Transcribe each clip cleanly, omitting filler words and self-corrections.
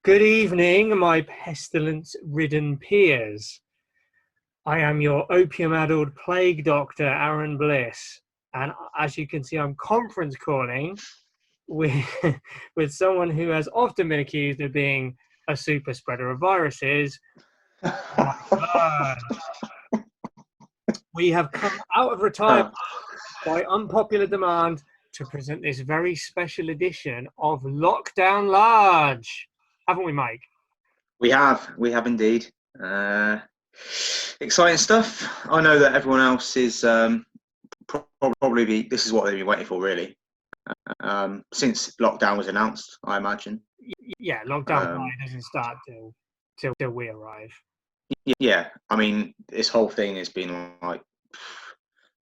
Good evening, my pestilence-ridden peers. I am your opium-addled plague doctor, Aaron Bliss, and as you can see, I'm conference calling with with someone who has often been accused of being a super spreader of viruses. Oh my God. We have come out of retirement by unpopular demand to present this very special edition of Lockdown Large. Haven't we, Mike? We have indeed. Exciting stuff. I know that everyone else is probably this is what they've been waiting for, really, since lockdown was announced, I imagine. Yeah, lockdown probably doesn't start till we arrive. Yeah, I mean, this whole thing has been like,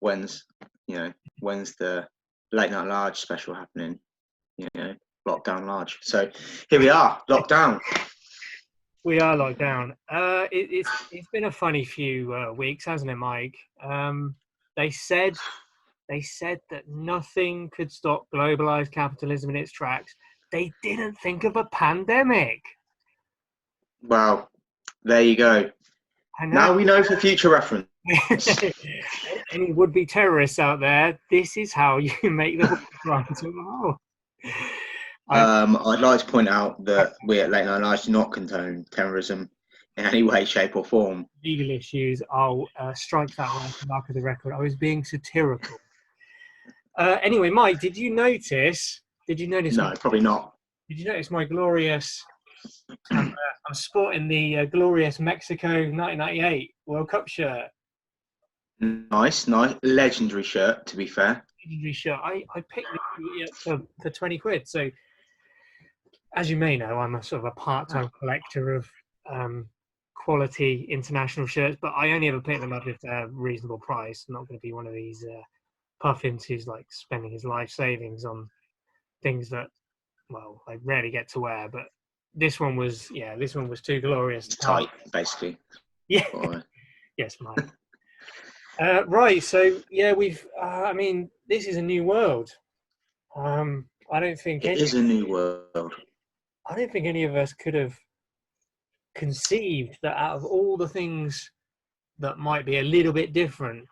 when's the late night large special happening? Lockdown large. So here we are, lockdown. We are locked down. It's been a funny few weeks, hasn't it, Mike? They said that nothing could stop globalized capitalism in its tracks. They didn't think of a pandemic. Well, there you go. Now we know for future reference. Any would-be terrorists out there, this is how you make the right to the hole. I'd like to point out that we at Late Night Live do not condone terrorism in any way, shape, or form. Legal issues, I'll strike that one off the mark of the record. I was being satirical. Anyway, Mike, did you notice? No, probably not. Did you notice my glorious? I'm sporting the glorious Mexico 1998 World Cup shirt. Nice, legendary shirt. To be fair, legendary shirt. I picked it up for 20 quid. So, as you may know, I'm a sort of a part-time collector of quality international shirts, but I only ever pick them up if they're a reasonable price. I'm not going to be one of these puffins who's like spending his life savings on things that, well, I rarely get to wear. But this one was too glorious. It's tight, basically. Yeah. Yes, Mike. Right. So yeah, we've. I mean, this is a new world. I don't think it is a new world. I don't think any of us could have conceived that out of all the things that might be a little bit different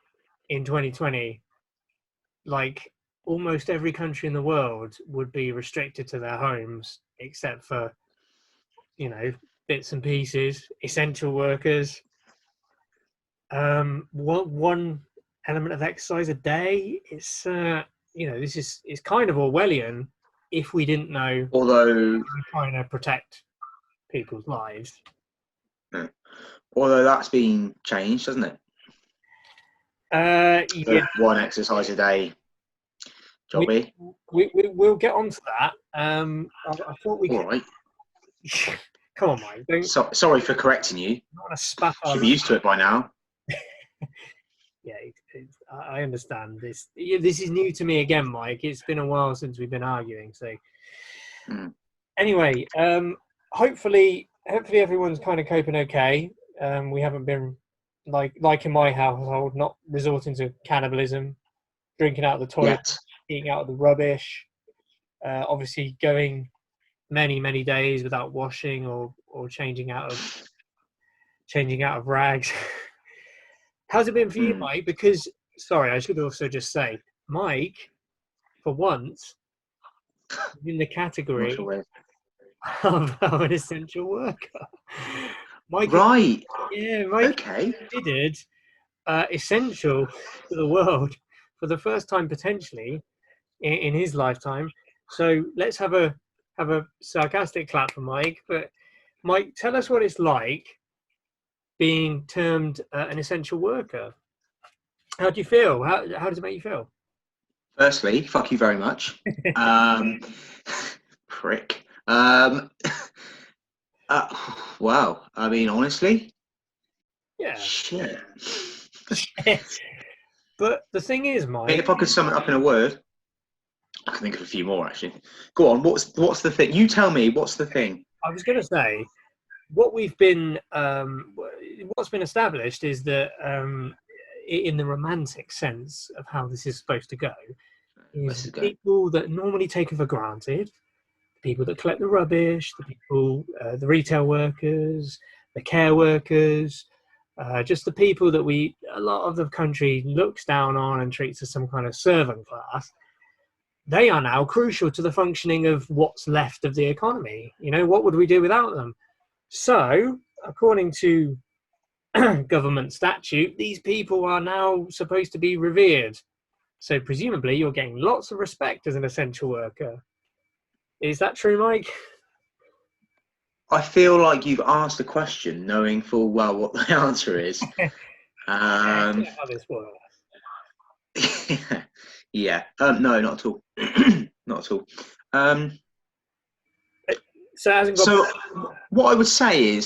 in 2020, like almost every country in the world would be restricted to their homes, except for, bits and pieces, essential workers. One element of exercise a day. It's it's kind of Orwellian if we didn't know. Although we're trying to protect people's lives. Yeah. Although that's been changed, hasn't it? Yeah. One exercise a day. Jobby. We'll get on to that. I thought we. All right. Come on, Mike. Sorry for correcting you. I don't want to spat. Should be used to it by now. Yeah, I understand this. This is new to me again, Mike. It's been a while since we've been arguing. So, Anyway, hopefully everyone's kind of coping okay. We haven't been like in my household, not resorting to cannibalism, drinking out of the toilet, eating out of the rubbish. Obviously, going many days without washing or changing out of rags. How's it been for you, Mike? Because, sorry, I should also just say, Mike, for once, in the category of an essential worker. Mike, right. Yeah, Mike okay. Considered essential to the world for the first time potentially in his lifetime. So let's have a sarcastic clap for Mike. But Mike, tell us what it's like being termed an essential worker. How do you feel? How does it make you feel? Firstly, fuck you very much. Prick. Wow. I mean, honestly. Yeah. Shit. But the thing is, Mike. If I could sum it up in a word, I can think of a few more actually. Go on. What's the thing? You tell me. What's the thing? I was going to say, what's been established is that in the romantic sense of how this is supposed to go, is people that normally taken for granted people that collect the rubbish, the people, the retail workers, the care workers, just the people that a lot of the country looks down on and treats as some kind of servant class. They are now crucial to the functioning of what's left of the economy. What would we do without them? So, according to government statute, these people are now supposed to be revered. So presumably you're getting lots of respect as an essential worker. Is that true, Mike? I feel like you've asked the question knowing full well what the answer is. How this works. Yeah. No, not at all. Not at all. So what I would say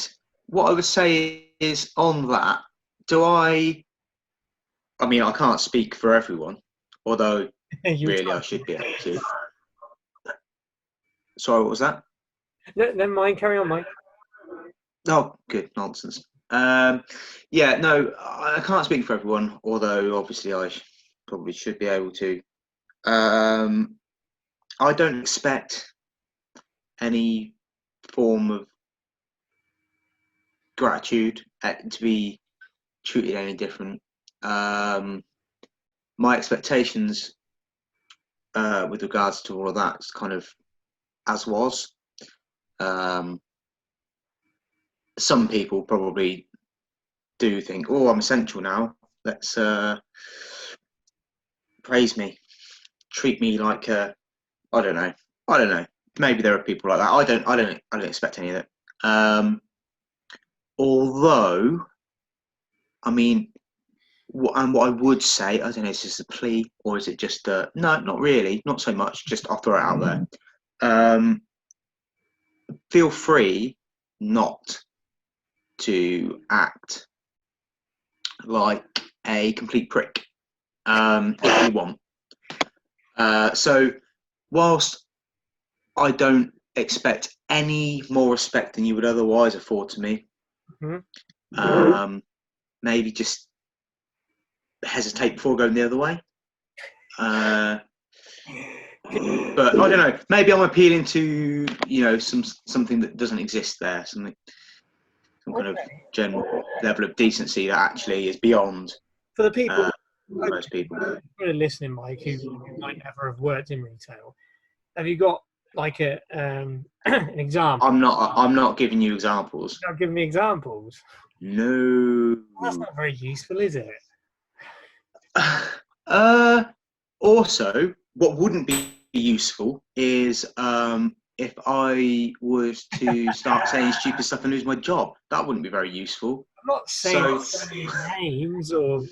is on that, I mean, I can't speak for everyone, although really I should be able to. Sorry, what was that? No, never mind, carry on, Mike. Oh, good, nonsense. Yeah, no, I can't speak for everyone, although obviously I probably should be able to. I don't expect any form of gratitude to be treated any different. My expectations with regards to all of that is kind of as was. Some people probably do think, oh, I'm essential now. Let's praise me, treat me like I don't know. Maybe there are people like that. I don't expect any of it. Although, I mean, what I would say, I don't know, is this a plea or is it just no, not really, not so much. Just I'll throw it out there. Feel free not to act like a complete prick if you want. So whilst I don't expect any more respect than you would otherwise afford to me, maybe just hesitate before going the other way. But I don't know, maybe I'm appealing to something that doesn't exist there, some kind of general level of decency that actually is beyond for the people most people who are listening, Mike, who might never have worked in retail. Have you got like an example? I'm not giving you examples. You're not giving me examples? No. Well, that's not very useful, is it? Also, what wouldn't be useful is if I was to start saying stupid stuff and lose my job. That wouldn't be very useful. I'm not saying names or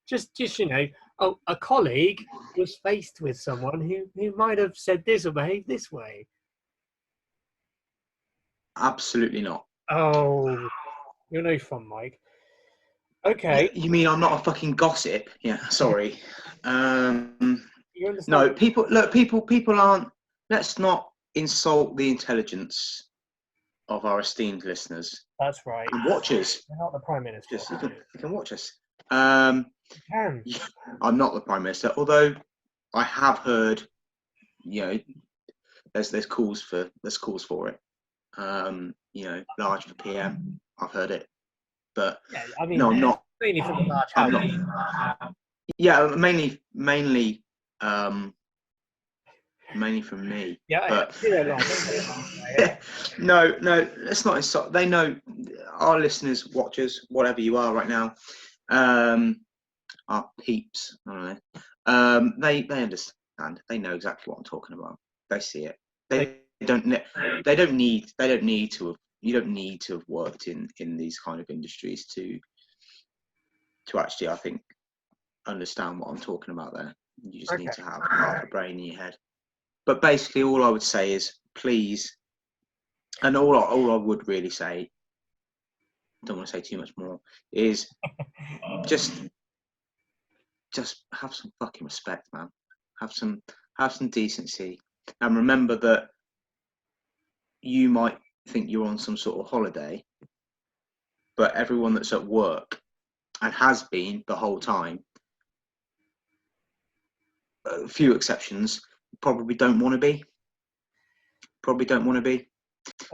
just a colleague was faced with someone who might have said this or behaved this way. Absolutely not. Oh, you're no fun, Mike. Okay. You mean I'm not a fucking gossip? Yeah, sorry. No, people aren't. Let's not insult the intelligence of our esteemed listeners. That's right. And watchers. You're not the Prime Minister. You can watch us. You can. I'm not the Prime Minister, although I have heard, there's calls for it. Large for PM. I've heard it, but yeah, I mean, no, I'm not. Mainly from the large house. Yeah, mainly from me. Yeah. But no, let's not insult. They know, our listeners, watchers, whatever you are right now, our peeps. I don't know. They understand. They know exactly what I'm talking about. They see it. They don't need to have. You don't need to have worked in these kind of industries to actually, I think, understand what I'm talking about there. You just need to have half a brain in your head. But basically, all I would say is, please, and all I would really say, don't want to say too much more, is just have some fucking respect, man. Have some decency, and remember that you might think you're on some sort of holiday, but everyone that's at work and has been the whole time, a few exceptions, probably don't want to be. probably don't want to be.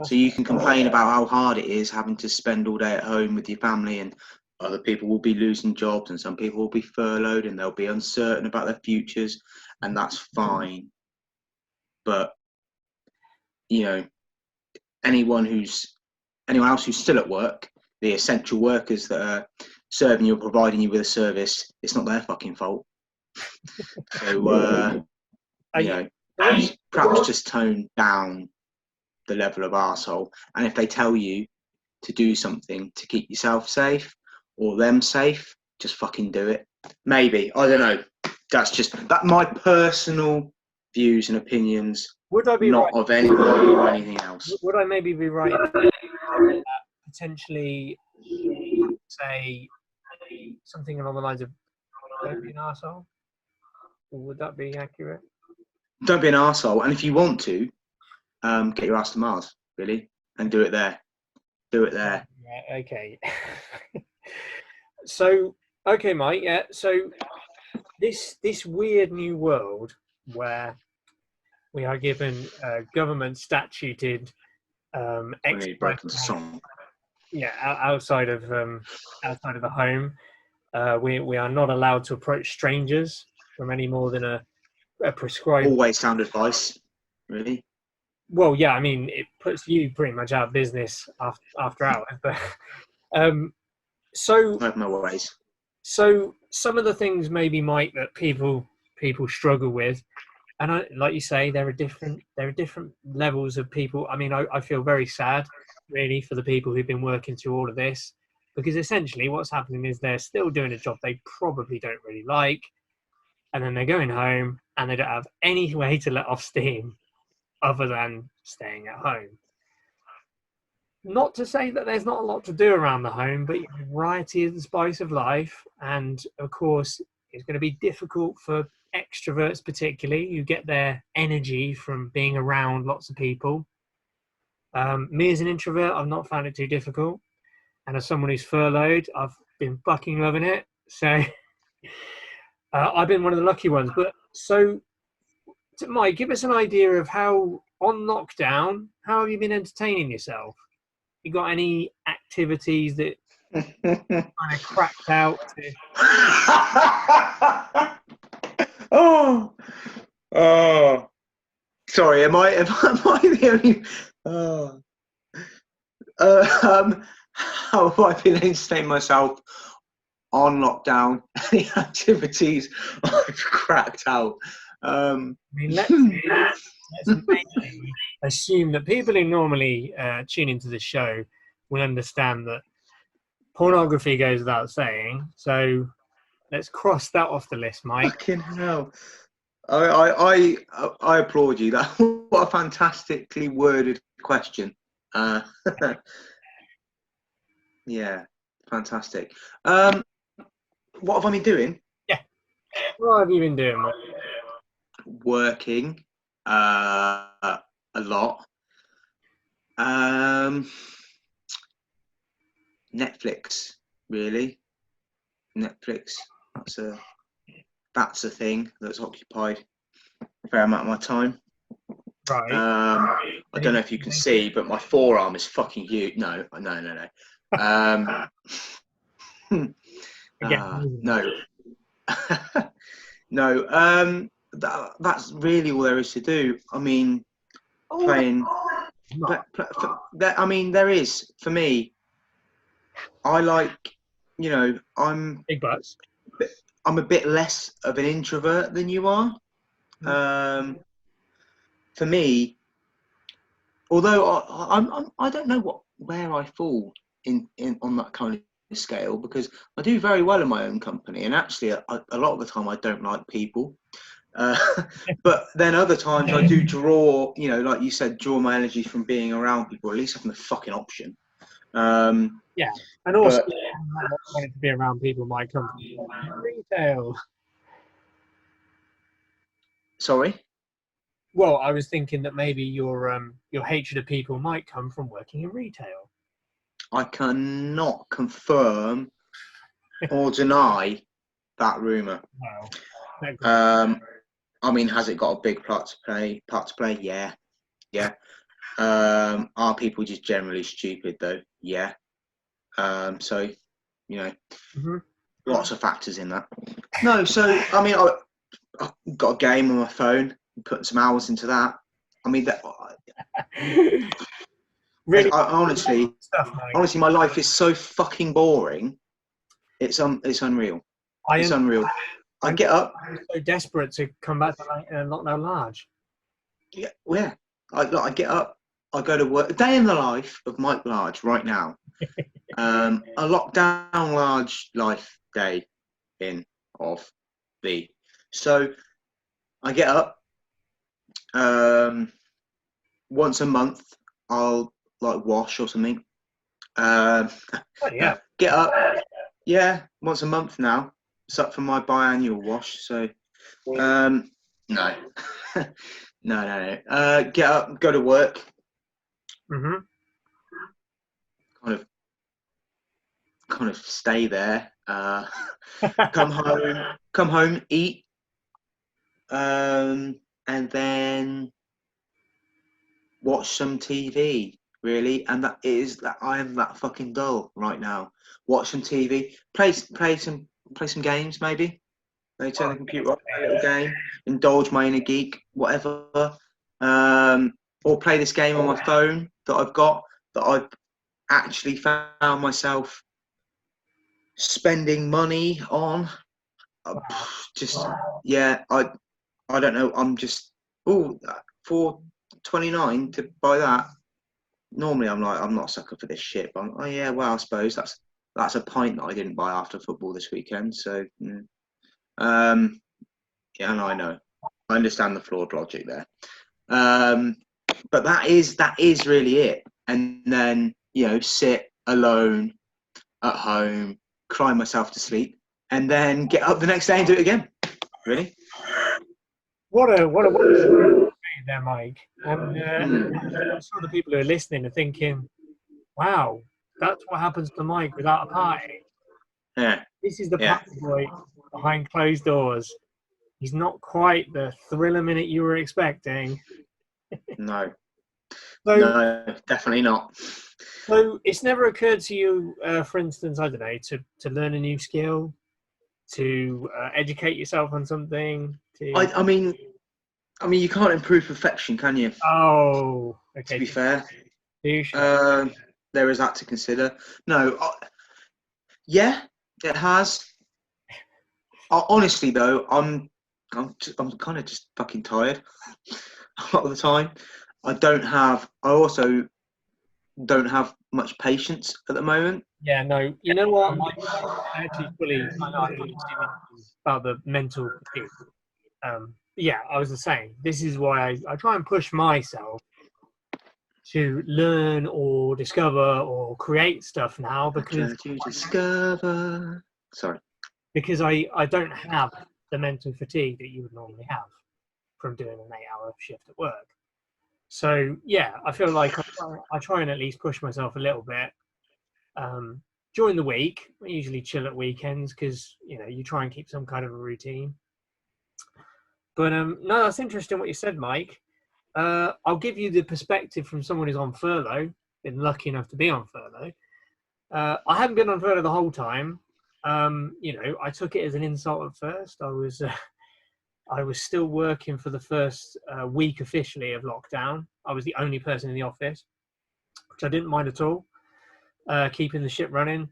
So you can complain about how hard it is having to spend all day at home with your family, and other people will be losing jobs, and some people will be furloughed, and they'll be uncertain about their futures, and that's fine. But anyone else who's still at work, the essential workers that are serving you or providing you with a service, it's not their fucking fault. So perhaps just tone down the level of arsehole. And if they tell you to do something to keep yourself safe or them safe, just fucking do it. Maybe, I don't know. That's just my personal views and opinions. Would I be not right? Of anybody or anything else? Would I maybe be right that potentially say something along the lines of don't be an arsehole? Or would that be accurate? Don't be an arsehole, and if you want to, get your ass to Mars, really, and do it there. Do it there. Yeah, okay. So, okay, Mike. Yeah. So, this weird new world where we are given government statuted song. Yeah, outside of the home, we are not allowed to approach strangers from any more than a prescribed. Always sound advice, really. Well, yeah, I mean, it puts you pretty much out of business after hours. But so I have my ways. So some of the things maybe, Mike, that people struggle with, and like you say, there are different levels of people. I mean, I feel very sad, really, for the people who've been working through all of this, because essentially what's happening is they're still doing a job they probably don't really like, and then they're going home and they don't have any way to let off steam other than staying at home. Not to say that there's not a lot to do around the home, but variety is the spice of life. And of course, it's going to be difficult for extroverts, particularly, who get their energy from being around lots of people. Me as an introvert, I've not found it too difficult. And as someone who's furloughed, I've been fucking loving it. So I've been one of the lucky ones. But so, Mike, give us an idea of how, on lockdown, how have you been entertaining yourself? You got any activities that kind of cracked out to... Oh, sorry. Am I the only? How have I been entertaining myself on lockdown? Any activities I've cracked out? I mean, let's assume that people who normally tune into the show will understand that pornography goes without saying. So let's cross that off the list, Mike. Fucking hell! I applaud you. That what a fantastically worded question. Yeah, fantastic. What have I been doing? Yeah. What have you been doing, Mike? Working a lot. Netflix, really. Netflix. That's a thing that's occupied a fair amount of my time. Right. I don't know if you can see, but my forearm is fucking huge. No. No. No. That's really all there is to do. I mean, playing. I mean, there is for me. I like, I'm big butts. I'm a bit less of an introvert than you are. For me, although I don't know where I fall in on that kind of scale, because I do very well in my own company, and actually a lot of the time I don't like people. But then other times I do draw, like you said, draw my energy from being around people, or at least having the fucking option. Yeah, and also wanting to be around people might come from retail. Sorry? Well, I was thinking that maybe your hatred of people might come from working in retail. I cannot confirm or deny that rumour. Wow. I mean, has it got a big part to play? Yeah. Are people just generally stupid though? Yeah. So, you know, Mm-hmm. lots of factors in that. No, so I mean, I've got a game on my phone, putting some hours into that. I mean, Really honestly, stuff, Mike. my life is so fucking boring. It's unreal. It's unreal. I get up. I'm so desperate to come back to lockdown large. Yeah, yeah. I get up. I go to work. A day in the life of Mike Large right now. A lockdown large life day in of the. So I get up. Once a month, I'll like wash or something. Oh, yeah. Get up. Yeah, once a month now. It's up for my biannual wash. So, no, no. Get up, go to work. Mm-hmm. Kind of stay there. Come home, eat, and then watch some TV. Really, and that is that I am that fucking dull right now. Watch some TV, play some games, maybe. Maybe turn the computer off, play a little game, indulge my inner geek, whatever. Or play this game on my phone that I've got that I've actually found myself spending money on. Just yeah, I don't know. I'm just for $29 to buy that. Normally, I'm not a sucker for this shit. But oh yeah, well, I suppose that's a pint that I didn't buy after football this weekend. So, yeah, no, I know, I understand the flawed logic there. But that is really it. And then sit alone at home, cry myself to sleep, and then get up the next day and do it again. Really? What a there, Mike. And I'm sure the people who are listening are thinking, "Wow, that's what happens to Mike without a party." Yeah. This is the party boy behind closed doors. He's not quite the thriller minute you were expecting. No. So, no, definitely not. So it's never occurred to you, for instance, I don't know, to learn a new skill, to educate yourself on something. I mean, you can't improve perfection, can you? Oh, okay. To be fair, there is that to consider. No, yeah, it has. Honestly, though, I'm kind of just fucking tired a lot of the time. I also don't have much patience at the moment. Yeah, no. You know what? I actually I know about the mental thing. Yeah, I was the same. This is why I try and push myself to learn or discover or create stuff now because because I don't have the mental fatigue that you would normally have from doing an 8-hour shift at work. So yeah, I feel like I try and at least push myself a little bit during the week. I usually chill at weekends because you try and keep some kind of a routine. But no, that's interesting what you said, Mike. I'll give you the perspective from someone who's on furlough, been lucky enough to be on furlough. I haven't been on furlough the whole time. I took it as an insult at first. I was still working for the first week officially of lockdown. I was the only person in the office, which I didn't mind at all, keeping the ship running.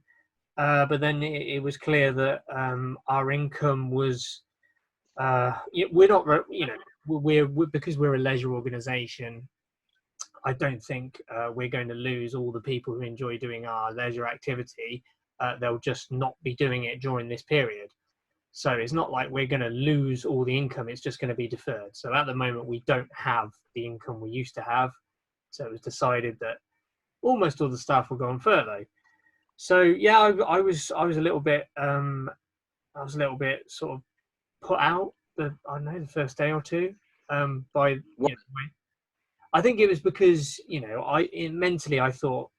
But then it was clear that our income was, we're not, we're because we're a leisure organisation. I don't think we're going to lose all the people who enjoy doing our leisure activity. They'll just not be doing it during this period. So it's not like we're going to lose all the income. It's just going to be deferred. So at the moment, we don't have the income we used to have. So it was decided that almost all the staff will go on furlough. So yeah, I was a little bit sort of put out the first day or two by I think it was because mentally I thought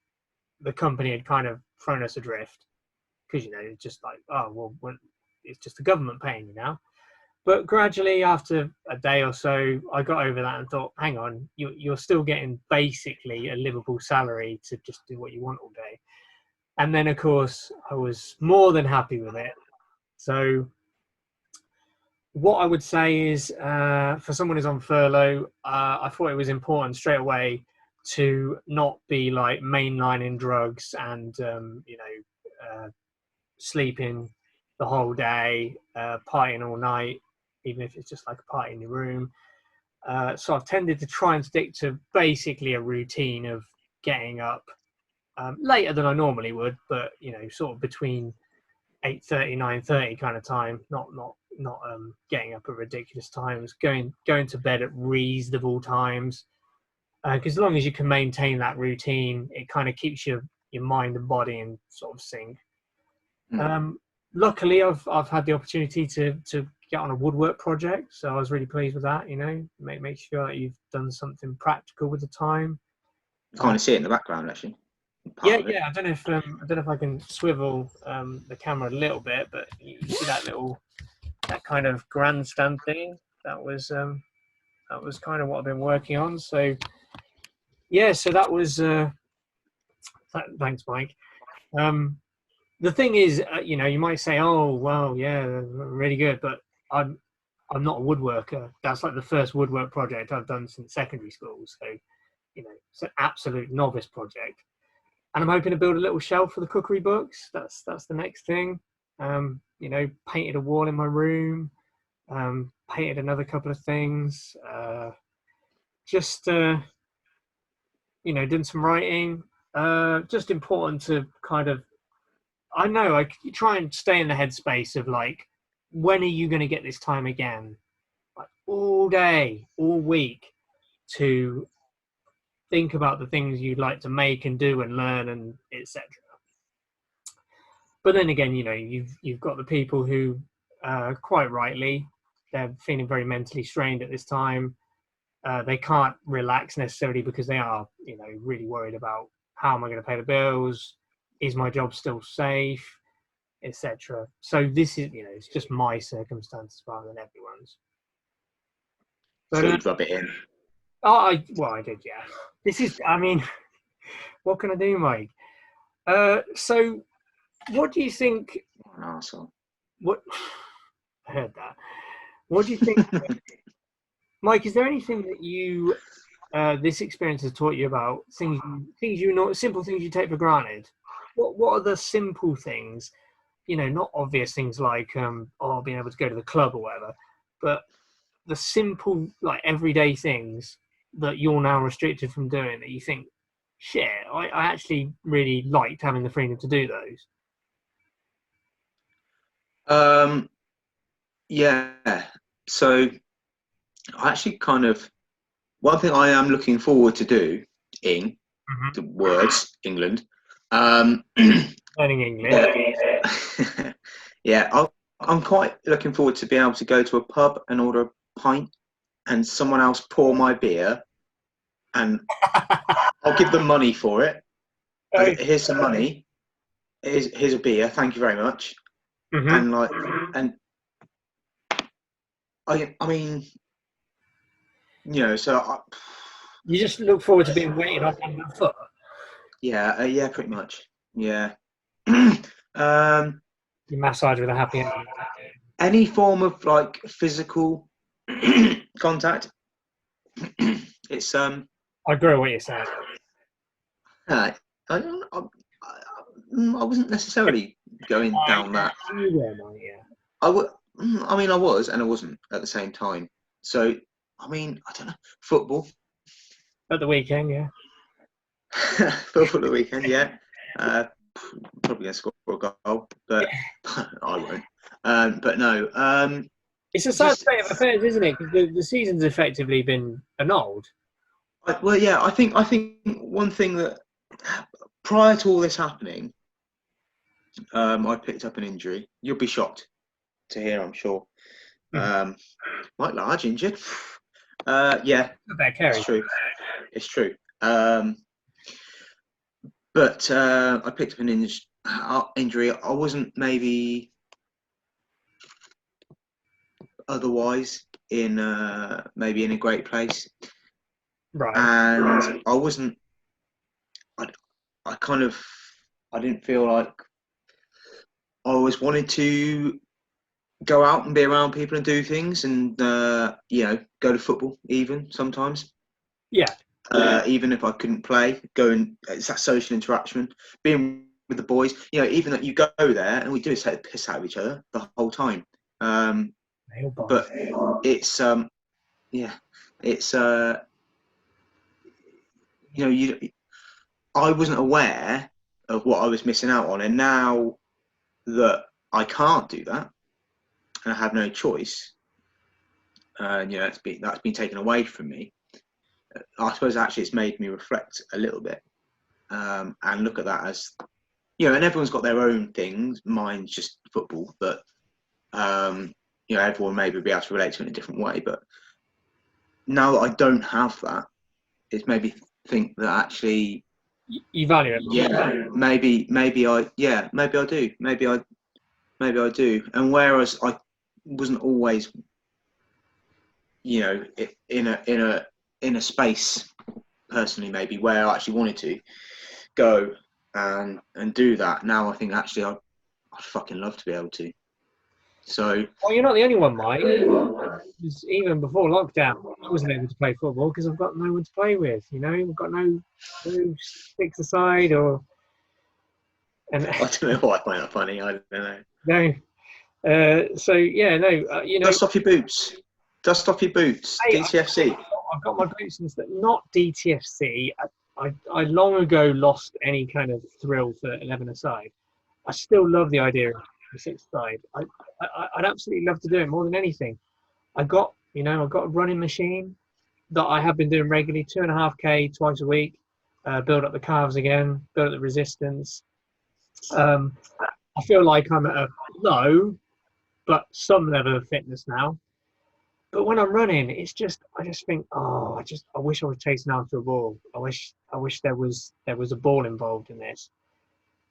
the company had kind of thrown us adrift because it's just like, oh well, it's just the government paying you now. But gradually, after a day or so, I got over that and thought, hang on, you're still getting basically a livable salary to just do what you want all day. And then, of course, I was more than happy with it. So what I would say is, for someone who's on furlough, I thought it was important straight away to not be like mainlining drugs and, sleeping the whole day, partying all night, even if it's just like a party in your room. So I've tended to try and stick to basically a routine of getting up later than I normally would, but sort of between 8:30, 9:30 kind of time, not getting up at ridiculous times, going to bed at reasonable times. Because as long as you can maintain that routine, it kind of keeps your mind and body in sort of sync. Luckily, I've had the opportunity to get on a woodwork project, so I was really pleased with that. Make sure that you've done something practical with the time. You kind of see it in the background, actually. Yeah. I don't know if I can swivel the camera a little bit, but you see that kind of grandstand thing. That was kind of what I've been working on. So yeah, so that was. Thanks, Mike. The thing is, you might say, "Oh, well, yeah, really good," but I'm not a woodworker. That's like the first woodwork project I've done since secondary school. So, it's an absolute novice project. And I'm hoping to build a little shelf for the cookery books. That's the next thing. Painted a wall in my room. Painted another couple of things. Just done some writing. Just important to kind of. I know I try and stay in the headspace of like, when are you going to get this time again? Like all day, all week, to think about the things you'd like to make and do and learn and etc. But then again, you've got the people who, quite rightly, they're feeling very mentally strained at this time. They can't relax necessarily because they are, really worried about, how am I going to pay the bills? Is my job still safe, etc. So this is, it's just my circumstances rather than everyone's. But, So you'd rub it in. I did, yeah. This is, I mean, what can I do, Mike? So what do you think? An arsehole. What I heard that. What do you think, Mike? Is there anything that you this experience has taught you about things you know, simple things you take for granted? What are the simple things? Not obvious things like being able to go to the club or whatever, but the simple, like, everyday things that you're now restricted from doing that you think, shit, I actually really liked having the freedom to do those. Yeah. So I actually one thing I am looking forward to do in the words England. Learning English. Yeah, I'm quite looking forward to being able to go to a pub and order a pint and someone else pour my beer, and I'll give them money for it. Here's some money. Here's a beer. Thank you very much. And I mean, so you just look forward to being waited on hand and foot. Yeah, pretty much. Yeah. You massage with a happy ending. Any form of like physical contact. It's I agree with what you're saying. I wasn't necessarily going down that. I was and I wasn't at the same time. So I don't know. Football at the weekend, yeah. Football at the weekend, yeah. Probably gonna score a goal, but I won't. But no. It's a sad state of affairs, isn't it? Because the season's effectively been annulled. Well, yeah. I think one thing that prior to all this happening, I picked up an injury. You'll be shocked to hear, I'm sure. Quite large injured. Yeah, it's true. It's true. But I picked up an injury. I wasn't maybe otherwise in maybe in a great place. Right. And I wasn't. I kind of. I didn't feel like I always wanted to go out and be around people and do things, and go to football even sometimes. Yeah. Even if I couldn't play, it's that social interaction, being with the boys. Even that you go there and we do take the piss out of each other the whole time. But it's it's I wasn't aware of what I was missing out on, and now that I can't do that and I have no choice, that's been taken away from me. I suppose actually it's made me reflect a little bit and look at that as, and everyone's got their own things. Mine's just football, but everyone maybe be able to relate to it in a different way. But now that I don't have that, it's made me think that actually you value it. Yeah, maybe I do. Maybe I do. And whereas I wasn't always, in a space personally, maybe where I actually wanted to go and do that. Now I think actually I'd fucking love to be able to. So. Well, you're not the only one, Mike. Even before lockdown, I wasn't able to play football because I've got no one to play with. We've got no sticks aside or. And I don't know why I find that funny. I don't know. No. Dust off your boots. Dust off your boots. Hey, DTFC. I've got my boots and stuff. Not DTFC. I long ago lost any kind of thrill for 11-a-side. I still love the idea of the 6-a-side. I'd absolutely love to do it more than anything. I've got a running machine that I have been doing regularly, 2.5K twice a week. Build up the calves again, build up the resistance. I feel like I'm at a low, but some level of fitness now. But when I'm running, I just think, I wish I was chasing after a ball. I wish there was a ball involved in this.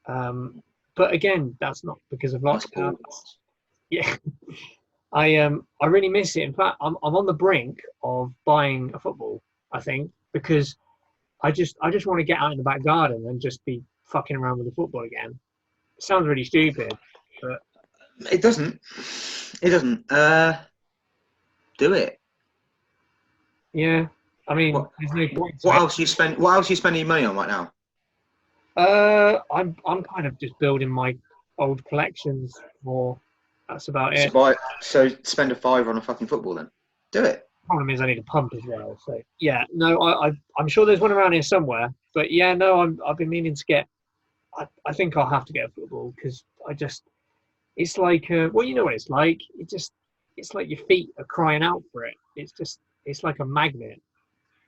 But again, that's not because of lockdown. Yeah, I really miss it. In fact, I'm on the brink of buying a football. I think because I just want to get out in the back garden and just be fucking around with the football again. It sounds really stupid, but it doesn't. It doesn't. Do it. Yeah, I mean, there's no point. What else are you spending your money on right now? I'm kind of just building my old collections more. That's about it. So spend a £5 on a fucking football then. Do it. Problem is I need a pump as well. So yeah, no, I'm sure there's one around here somewhere. But yeah, no, I've been meaning to get. I think I'll have to get a football because it's like well, you know what it's like. It's like your feet are crying out for it. It's like a magnet.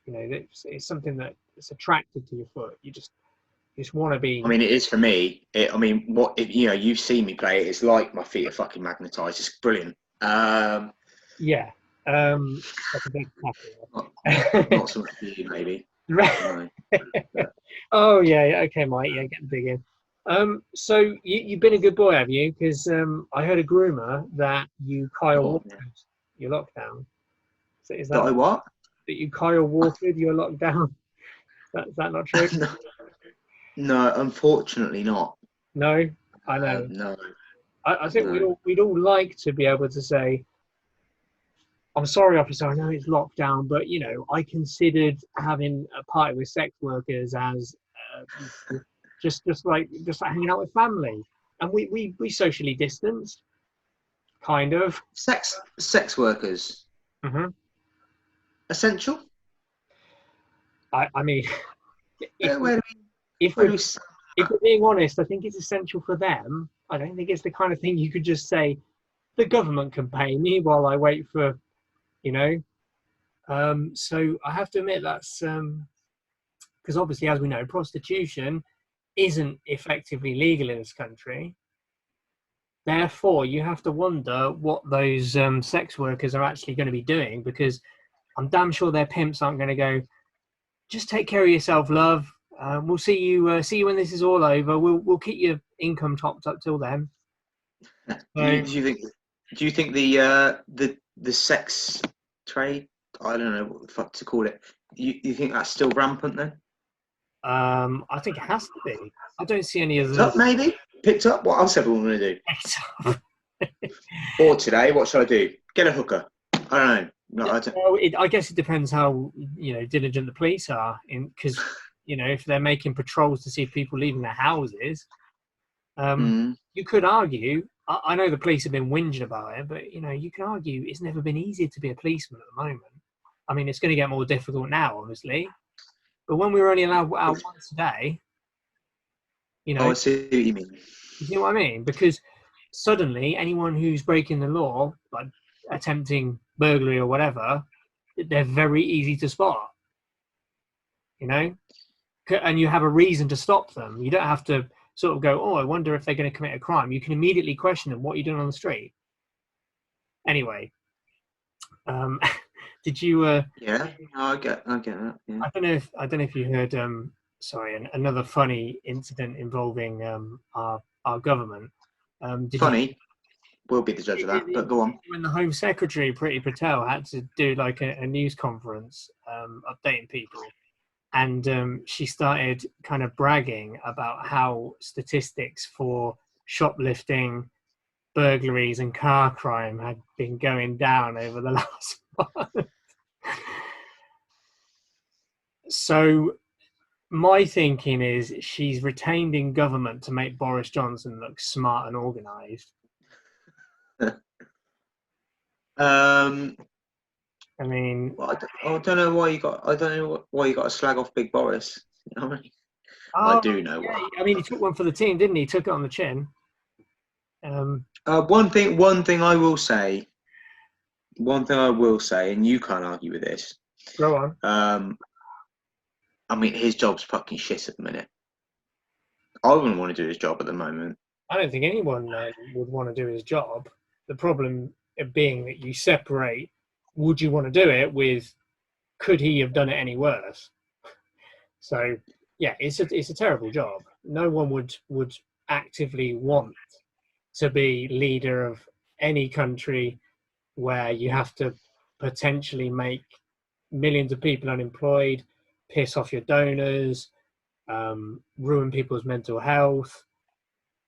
It's something that is attracted to your foot. You just want to be. I mean, it is for me. You've seen me play it. It's like my feet are fucking magnetised. It's brilliant. Yeah. That's a big not so much for you, maybe. Right. Oh yeah. Okay, Mike. Yeah, getting big in. So you've been a good boy, have you? Because I heard a groomer that you Kyle Walkered your lockdown. So is that I what? That you Kyle Walkered your lockdown? Is that not true? No, unfortunately not. No, I know. No. I think we'd all like to be able to say, I'm sorry, officer, I know it's lockdown, but I considered having a party with sex workers as just like hanging out with family, and we socially distanced, kind of. Sex workers. Mm-hmm. Essential. I mean, if we're being honest, I think it's essential for them. I don't think it's the kind of thing you could just say, the government can pay me while I wait for, So I have to admit that's because obviously, as we know, prostitution isn't effectively legal in this country. Therefore, you have to wonder what those sex workers are actually going to be doing, because I'm damn sure their pimps aren't going to go, just take care of yourself, love. We'll see you when this is all over. We'll keep your income topped up till then. Do you think the the sex trade, I don't know what the fuck to call it. You think that's still rampant then? I think it has to be. I don't see any Picked other. up, maybe? Picked up? What else everyone going to do? Or today, what should I do? Get a hooker. I don't know. No, Well, I guess it depends how diligent the police are, because if they're making patrols to see if people leaving their houses, you could argue. I know the police have been whinging about it, but you can argue it's never been easier to be a policeman at the moment. I mean, it's going to get more difficult now, obviously, but when we were only allowed out once a day, I see what you mean. You see what I mean? Because suddenly, anyone who's breaking the law, like attempting burglary or whatever, they're very easy to spot. And you have a reason to stop them. You don't have to sort of go, oh, I wonder if they're going to commit a crime. You can immediately question them. What are you doing on the street? Anyway, did you? Yeah, I get that. Yeah. I don't know if you heard. Another funny incident involving our government. Funny. We'll be the judge of that, but go on. When the Home Secretary, Priti Patel, had to do like a news conference updating people, and she started kind of bragging about how statistics for shoplifting, burglaries and car crime had been going down over the last month. So my thinking is she's retained in government to make Boris Johnson look smart and organised. I mean, well, I don't know why you got. I don't know why you got to slag off Big Boris. I do know why. I mean, he took one for the team, didn't he? He took it on the chin. One thing I will say, and you can't argue with this. Go on. I mean, his job's fucking shit at the minute. I wouldn't want to do his job at the moment. I don't think anyone would want to do his job. The problem being that you separate, would you want to do it, with could he have done it any worse? So, yeah, it's a terrible job. No one would actively want to be leader of any country where you have to potentially make millions of people unemployed, piss off your donors, ruin people's mental health.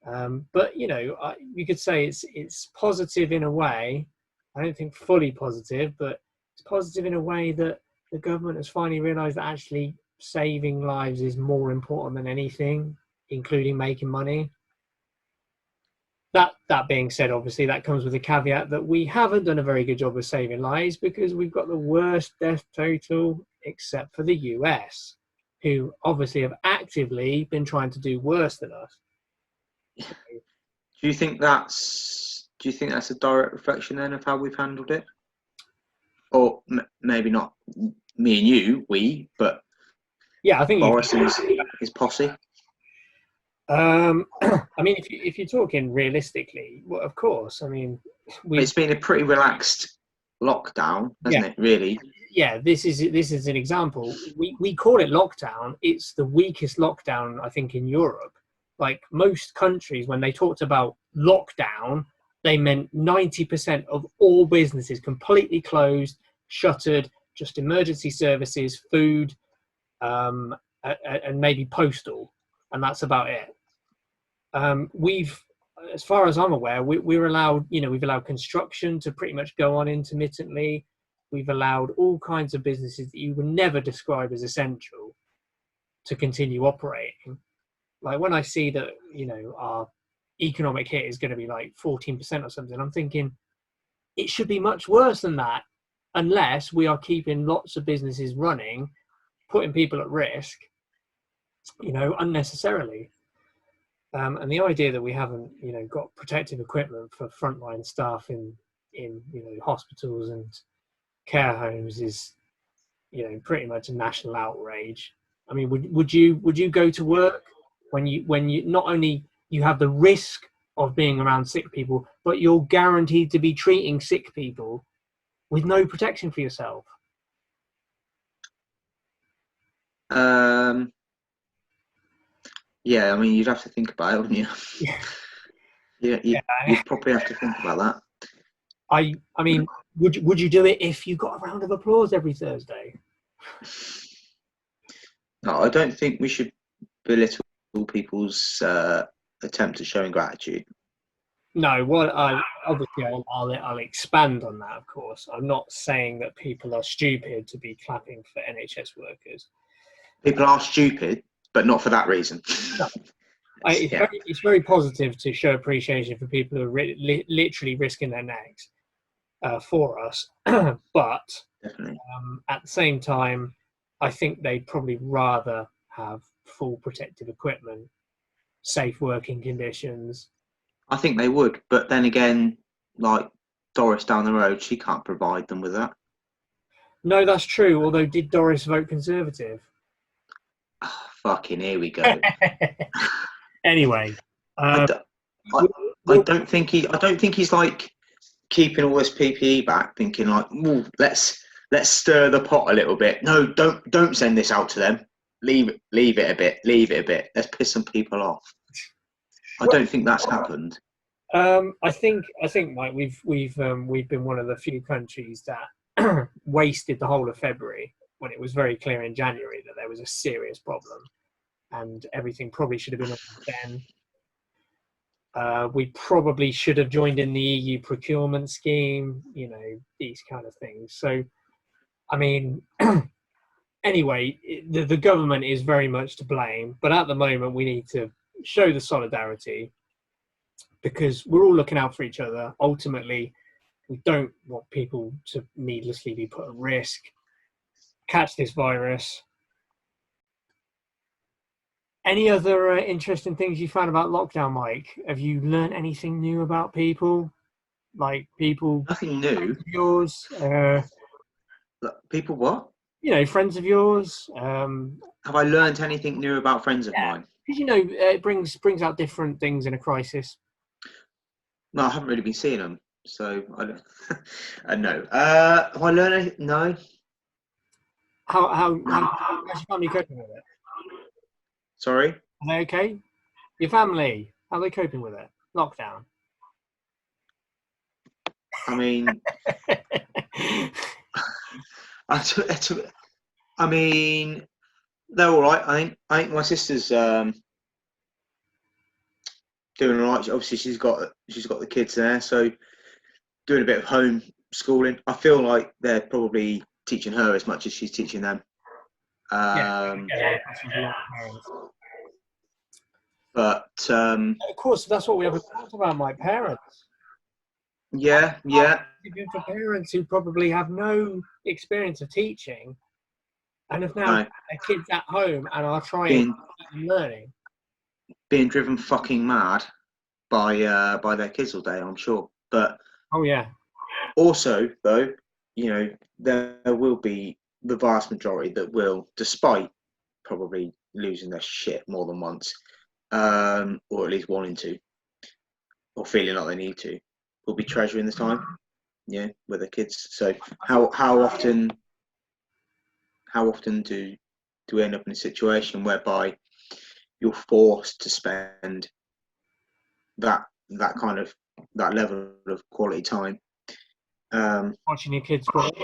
But you could say it's positive in a way. I don't think fully positive, but it's positive in a way that the government has finally realised that actually saving lives is more important than anything, including making money. That being said, obviously that comes with a caveat that we haven't done a very good job of saving lives, because we've got the worst death total except for the US, who obviously have actively been trying to do worse than us. Do you think that's a direct reflection then of how we've handled it? Or maybe not me and you, but yeah, I think Boris and his posse. I mean, if you're talking realistically, well, of course. I mean, it's been a pretty relaxed lockdown, hasn't it? Really? Yeah. This is an example. We call it lockdown. It's the weakest lockdown, I think, in Europe. Like most countries, when they talked about lockdown, they meant 90% of all businesses completely closed, shuttered, just emergency services, food, and maybe postal, and that's about it. We've, as far as I'm aware, we're allowed, we've allowed construction to pretty much go on intermittently. We've allowed all kinds of businesses that you would never describe as essential to continue operating. Like when I see that, our economic hit is going to be like 14% or something, I'm thinking it should be much worse than that, unless we are keeping lots of businesses running, putting people at risk, unnecessarily. And the idea that we haven't, got protective equipment for frontline staff in hospitals and care homes is, pretty much a national outrage. I mean, would you go to work when you not only you have the risk of being around sick people, but you're guaranteed to be treating sick people with no protection for yourself? Yeah, I mean, you'd have to think about it, wouldn't you? Yeah, you'd probably have to think about that. I mean, would you do it if you got a round of applause every Thursday? No, I don't think we should belittle people's attempt at showing gratitude. No, obviously I'll expand on that. Of course, I'm not saying that people are stupid to be clapping for NHS workers. People are stupid, but not for that reason. No. It's very positive to show appreciation for people who are literally risking their necks for us, but Definitely. at the same time, I think they'd probably rather have full protective equipment, safe working conditions. I think they would, but then again, like Doris down the road, she can't provide them with that. No, that's true. Although, did Doris vote Conservative? Oh, fucking here we go. Anyway, I don't think he's like keeping all this PPE back, thinking like, let's stir the pot a little bit. No, don't send this out to them. Leave it a bit. Let's piss some people off. I don't think that's happened. I think, Mike, we've been one of the few countries that wasted the whole of February when it was very clear in January that there was a serious problem, and everything probably should have been on then. We probably should have joined in the EU procurement scheme, these kind of things. So, I mean, anyway, the government is very much to blame, but at the moment we need to show the solidarity because we're all looking out for each other. Ultimately, we don't want people to needlessly be put at risk, catch this virus. Any other interesting things you found about lockdown, Mike? Have you learned anything new about people? Like people... Nothing new. Yours? People what? Friends of yours. Have I learned anything new about friends of mine? Because it brings out different things in a crisis. No, I haven't really been seeing them, so I don't. No. Have I learned anything? No. How's your family coping with it? Sorry. Are they okay? Your family, how are they coping with it? Lockdown. I mean, I mean, they're all right. I think my sister's doing all right. Obviously, she's got the kids there, so doing a bit of home schooling. I feel like they're probably teaching her as much as she's teaching them. But of course, that's what we haven't talked about. My parents. Yeah. For parents who probably have no experience of teaching and have now got their kids at home and are trying and learning. Being driven fucking mad by their kids all day, I'm sure. But oh yeah. Also, though, there will be the vast majority that will, despite probably losing their shit more than once, or at least wanting to, or feeling like they need to, will be treasuring the time, with their kids. So how often do we end up in a situation whereby you're forced to spend that level of quality time watching your kids grow up?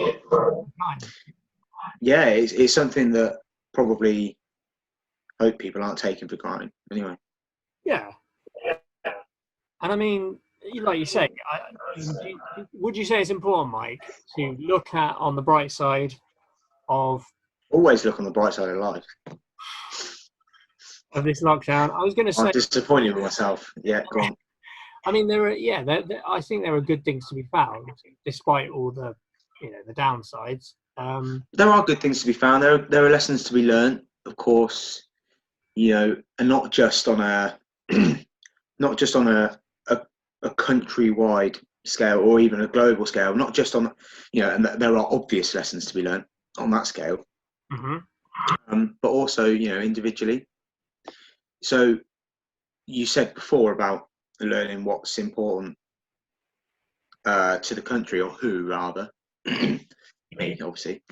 Yeah, it's something that probably hope people aren't taking for granted anyway. Yeah. And I mean, like you say, would you say it's important, Mike, to look at on the bright side of... Always look on the bright side of life. Of this lockdown. I was going to say... I'm disappointed with myself. Yeah, go on. I mean, I think there are good things to be found, despite all the, the downsides. There are good things to be found. There are lessons to be learned, of course, and not just on a countrywide scale or even a global scale. Not just on, and there are obvious lessons to be learned on that scale, but also, individually. So, you said before about learning what's important to the country, or who rather. Me, obviously,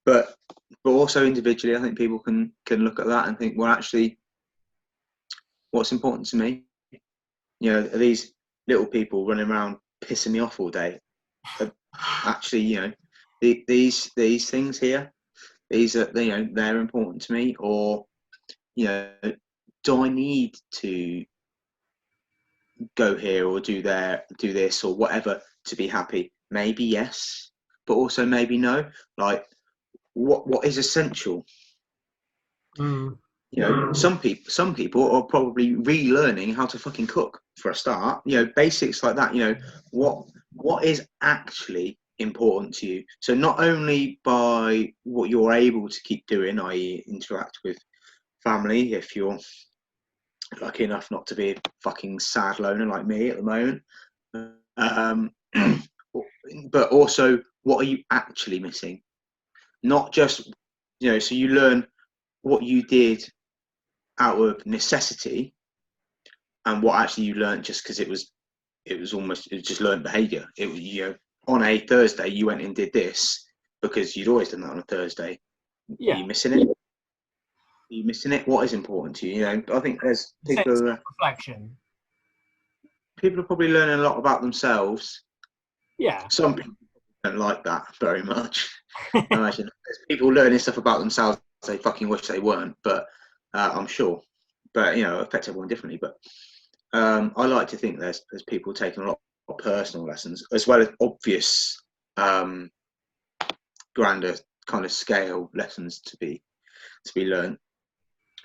but also individually, I think people can look at that and think, well, actually, what's important to me? Are these little people running around pissing me off all day. Actually, these things here, these are, they're important to me. Or, do I need to go here or do this or whatever to be happy? Maybe yes, but also maybe no. Like, what is essential? Mm. Some people are probably relearning how to fucking cook for a start. Basics like that. What is actually important to you? So not only by what you're able to keep doing, i.e., interact with family, if you're lucky enough not to be a fucking sad loner like me at the moment, but also what are you actually missing? Not just so you learn what you did out of necessity, and what actually you learned just because it was just learned behaviour. It was, on a Thursday you went and did this because you'd always done that on a Thursday. Yeah. Are you missing it? What is important to you? I think there's people reflection. People are probably learning a lot about themselves. Yeah. Some people don't like that very much. I imagine there's people learning stuff about themselves they fucking wish they weren't, but I'm sure. But it affects everyone differently. But I like to think there's people taking a lot of personal lessons as well as obvious, grander kind of scale lessons to be learned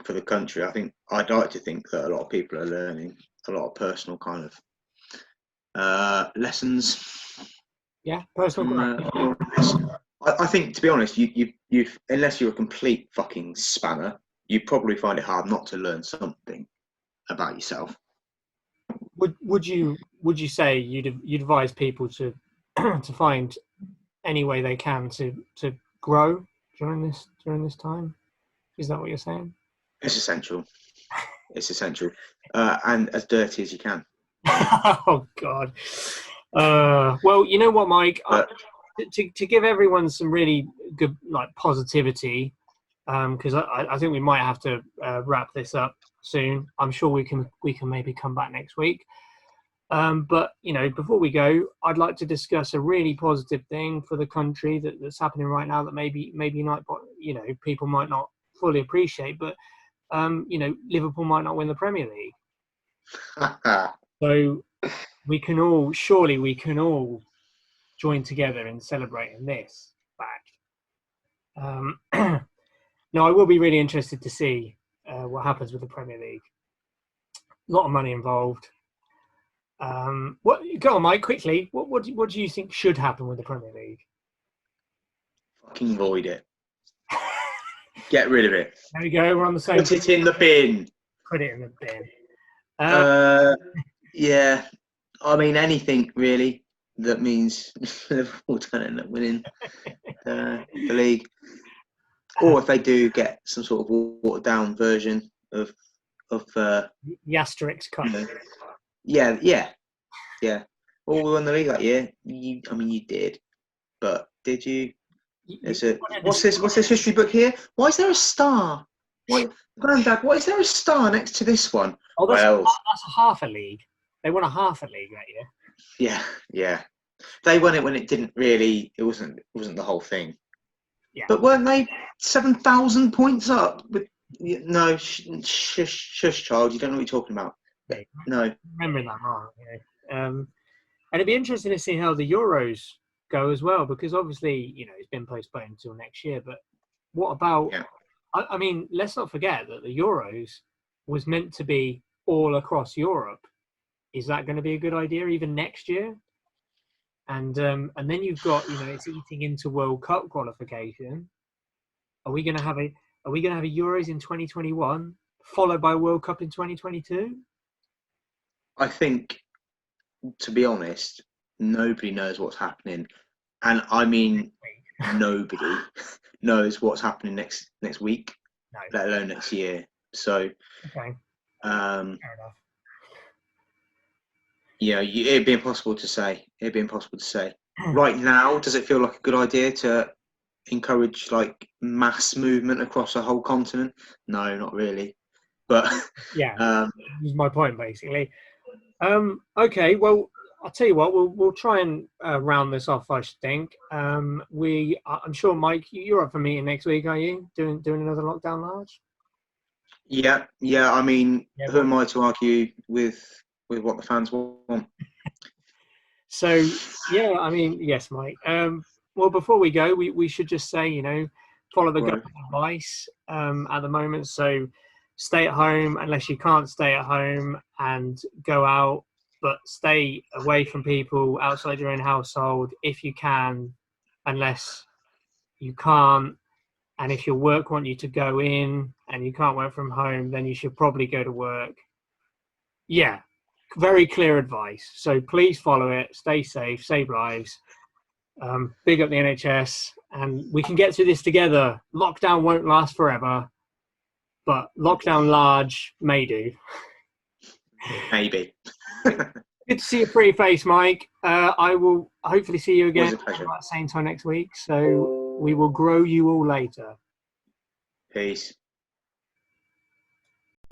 for the country. I think I'd like to think that a lot of people are learning a lot of personal kind of lessons. Yeah, personal. I think, to be honest, you've unless you're a complete fucking spanner, you probably find it hard not to learn something about yourself. Would you say you'd advise people to to find any way they can to grow during this time? Is that what you're saying? It's essential. It's essential, and as dirty as you can. Oh God. Well, you know what, Mike? To give everyone some really good positivity, because I think we might have to wrap this up soon. I'm sure we can maybe come back next week. But before we go, I'd like to discuss a really positive thing for the country that's happening right now that maybe not people might not fully appreciate, but Liverpool might not win the Premier League. So we can all join together in celebrating this fact. Now, I will be really interested to see what happens with the Premier League. A lot of money involved. Go on, Mike, quickly. What do you think should happen with the Premier League? Fucking void it. Get rid of it. There we go. We're on the same. Put it in the bin. Put it in the bin. Yeah. I mean, anything really that means Liverpool don't end up winning the league, or if they do get some sort of watered down version of the Asterix Cup. Yeah. Well, we won the league that year. You did, but did you? What's this history book here? Why is there a star? Granddad, why is there a star next to this one? Oh, that's a half a league. They won a half a league that year. Yeah. They won it when it didn't really. It wasn't the whole thing. Yeah. But weren't they 7,000 points up? No, shush, child. You don't know what you're talking about. Yeah. No. Remembering that wrong. And it'd be interesting to see how the Euros go as well, because obviously, it's been postponed until next year. But what about? Yeah. I mean, let's not forget that the Euros was meant to be all across Europe. Is that going to be a good idea even next year? And then you've got it's eating into World Cup qualification. Are we going to have a Euros in 2021 followed by a World Cup in 2022? I think, to be honest, nobody knows what's happening, and I mean nobody knows what's happening next week, let alone next year. So, okay, fair enough. Yeah, it'd be impossible to say. Right now, does it feel like a good idea to encourage mass movement across a whole continent? No, not really. But yeah, this is my point basically. Okay, well, I'll tell you what. We'll try and round this off. I think. I'm sure, Mike, you're up for meeting next week, are you? Doing another lockdown large? Yeah, yeah. I mean, Yeah. who am I to argue with what the fans want? So yeah, I mean, yes, Mike. Well, before we go, we should just say, follow the Right. government advice at the moment. So stay at home unless you can't stay at home, and go out, but stay away from people outside your own household if you can, unless you can't. And if your work want you to go in and you can't work from home, then you should probably go to work. Yeah, very clear advice. So please follow it. Stay safe, save lives. Big up the NHS, and we can get through this together. Lockdown won't last forever, but lockdown large may do. Maybe. Good to see your pretty face, Mike. I will hopefully see you again Always a pleasure. at the same time next week. So we will grow you all later. Peace.